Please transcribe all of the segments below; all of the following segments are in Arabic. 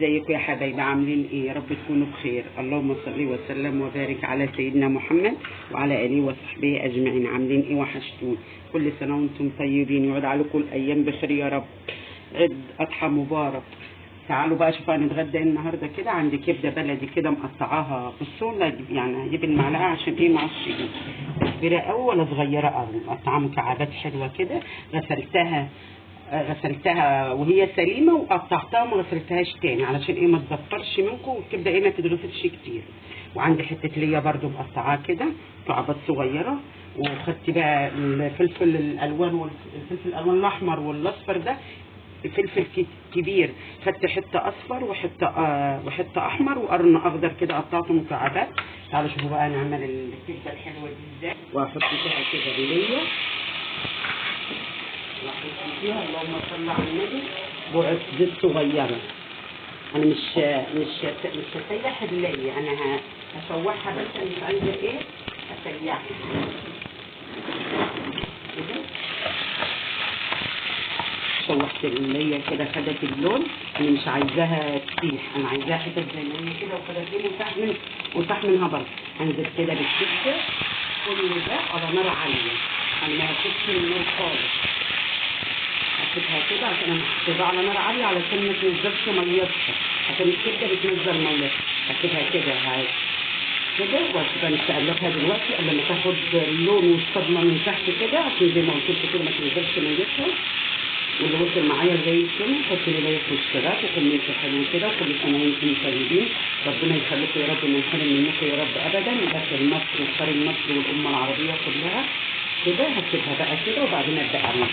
ازيكم يا حبايبي، عاملين ايه؟ يا رب تكونوا بخير. اللهم صل وسلم وبارك على سيدنا محمد وعلى اله وصحبه اجمعين. عاملين ايه؟ وحشتون. كل سنه وانتم طيبين، يعود عليكم الايام بخير يا رب. عيد اضحى مبارك. تعالوا بقى شوفوا هنتغدى ايه النهارده. كده عندي كبده بلدي كده مقطعاها بالصوره، يعني هجيب المعلقه عشان ايه معرفش ايه كبيره قوي ولا صغيره قوي، مقطعاها مكعبات حلوه كده. غسلتها وهي سليمه وقطعتها وما غسلتهاش تاني علشان ايه ما تزفرش منكم والكبده ايه ما تتغسلش كتير. وعندي حته ليا برده مقطعاها كده مكعبات صغيره. وخدت بقى الفلفل الالوان والفلفل الالوان الاحمر والاصفر ده فلفل كبير، خدت حته اصفر وحته احمر وقرن اخضر كده قطعته مكعبات. تعالوا شوفوا بقى نعمل الكبده الحلوه دي ازاي. واحط فيها كده ليا واحط فيها اللهم صل على النبي بقعه زيت صغيره. انا مش هسيح اللية، انا هشوحها بس. انا مش عايزه ايه اسيحها كده. شوحت اللية كده خدت اللون، انا مش عايزاها تسيح، انا عايزاها حتت زي ما هي كده وخدت لون وتحت منها برضه. هنزل كده بالكبده كل ده على نار عاليه، انا ما هسيبش النار خالص. هسيبها كده عشان انا هسيبها على نار عاليه علشان ما تنزلش ميتها، عشان الكبده بتنزل ميتها. هسيبها كده كده وهسيبها نستقلبها دلوقتي قبل ما تاخد اللون والصدمه من تحت كده، عشان زي ما قلت لكم كده ما تنزلش ميتها. واللي وصل معايا زي الفل حط لي لايك واشتراك وكومنت حلو كده. وكل سنه وانتم طيبين، ربنا يخليكم يا رب ونحرم منكم يا رب ابدا، وداخل مصر وخارج مصر والامه العربيه كلها كده. هسيبها بقى كده وبعدين ابدا اعمل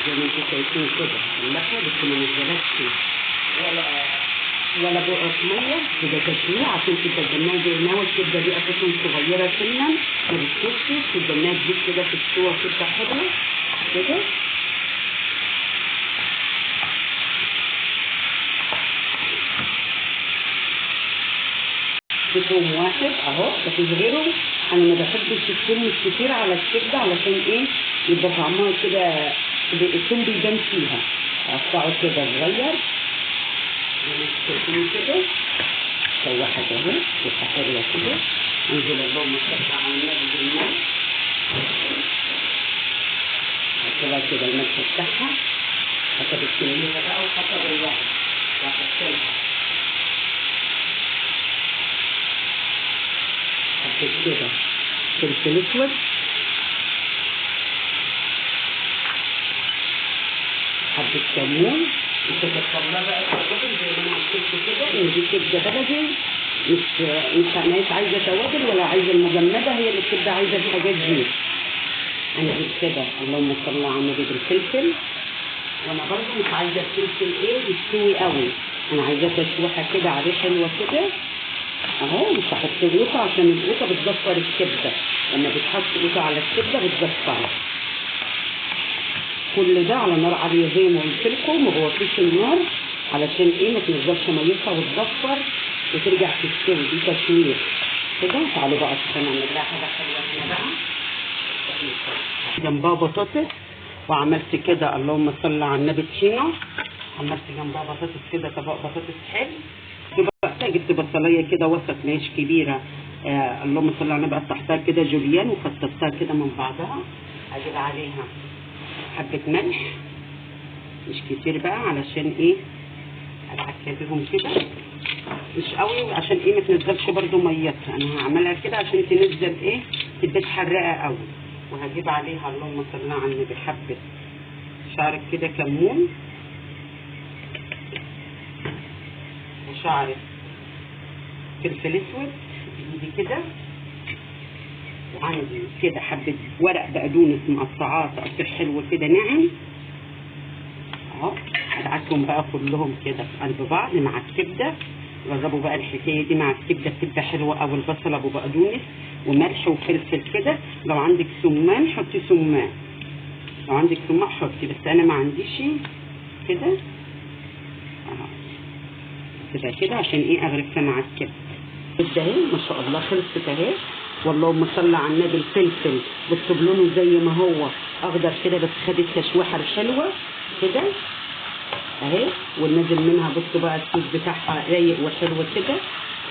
زي ما انتم شايفين كده. اللحمه بس ما نزلتش ولا بقعه ميه كده تشويح عشان تتجنها زي ما هو. الكبده دي اساسا صغيره سنا ما بتكشش، تتجنها تجيب كده في السوا كده حلوه كده. توم واحد اهو مفيش غيره. انا ما بحبش الثوم كتير على الكبده علشان ايه يبقى طعمها كده الثوم بيبان فيها. اقطعه كده صغير كده شوحها اهو تبقى حلوه كده. انزل اللهم صل على النبي بالماء، احطها كده الملح بتاعها حسب الكميه بقى وحسب الوقت واحطها كده فلفل اسود حبة كمون. انت تطلع بقى التوابل زي ما انا قلت كده ان دي كبده بلدي، مش عايزه توابل ولا عايزه المجمده، هي اللي الكبده عايزه الحاجات دي. انا جبت كده اللهم صل على النبي بالفلفل، وانا برضه مش عايزه الفلفل ايه يستوي قوي، انا عايزاه تشويحه كده عليه حلوه كده اهو. مش هحط قوطه عشان القوطه بتزفر الكبده، لما بتحط قوطه على الكبده بتزفرها. كل ده على نار عاليه زي ما قلت لكم، ما بوطيش النار علشان ايه ما تنزلش ميتها وتزفر وترجع تستوي. دي تشويح كده. تعالوا بقى عشان نعمل لها حاجه حلوه هنا بقى. جنبها بطاطس وعملت كده اللهم صل على النبي طحينه، عملت جنبها بطاطس كده طبق بطاطس حلو. جبت بصلايه كده وسط مش كبيره، اللهم صل على النبي، قطعتها كده جوليان وفصصتها كده من بعضها. اجيب عليها حبه ملح مش كتير بقى علشان ايه اتحكى بيهم كده مش قوي عشان ايه ما تنزلش برده ميتها. انا هعملها كده عشان تنزل ايه تبقى حراقه قوي. وهجيب عليها اللهم صل على النبي حبه شعرة كده كمون وشعرة فلفل اسود دي كده. وعندي كده حبه ورق بقدونس مقطعاه تقطيع حلو كده ناعم اهو. ادعكهم بقى كلهم كده في قلب بعض مع الكبده. جربوا بقى الحكايه دي مع الكبده بتبقى حلوه قوي. البصل ابو بقدونس وملح وفلفل كده. لو عندك سمان حطي سمان، لو عندك سمان حطي، بس انا ما عنديش كده اهو. تبقى كده عشان ايه اغرفها مع الكبده. الكبده اهي ما شاء الله خلصت اهي. واللهم صل على النبي. الفلفل بتطب لونه زي ما هو اخضر كده بس خد التشويحه الحلوه كده اهي، وننزل منها. بصوا بقى الصوص بتاعها رايق وحلو كده.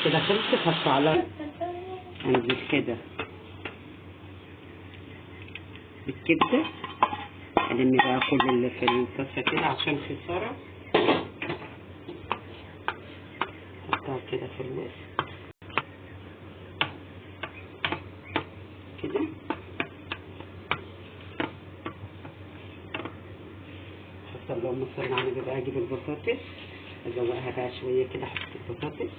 كده خلصت. هرفع لها انزل كده بالكبده. الم بقى كل اللي في الطاسه كده عشان خساره. حطها كده في الوسط كده. حط اللهم صل على النبي. بقى اجيب البطاطس ازوقها بقى شويه كده. احط البطاطس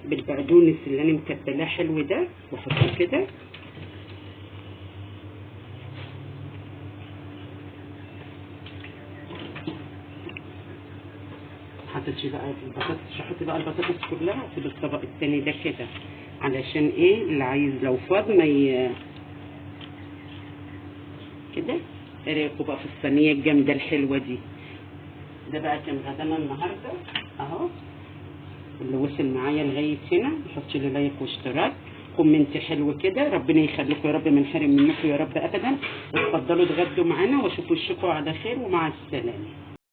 بالبقدونس اللي انا متبلاه حلو ده، واحطه كده. حطيتش بقى البطاطس. هحط بقى البطاطس كلها في الطبق التاني ده كده، علشان ايه اللي عايز لو فاض ما كده. ايه رايكم بقى في الصينيه الجامده الحلوه دي؟ ده بقى كان غدانا النهارده اهو. اللي وصل معايا لغايه هنا يحط لي لايك واشتراك كومنت حلو كده. ربنا يخليكم يا رب، ما نحرم منكم يا رب ابدا. اتفضلوا اتغدوا معانا واشوفوا وشكم على خير، ومع السلامه.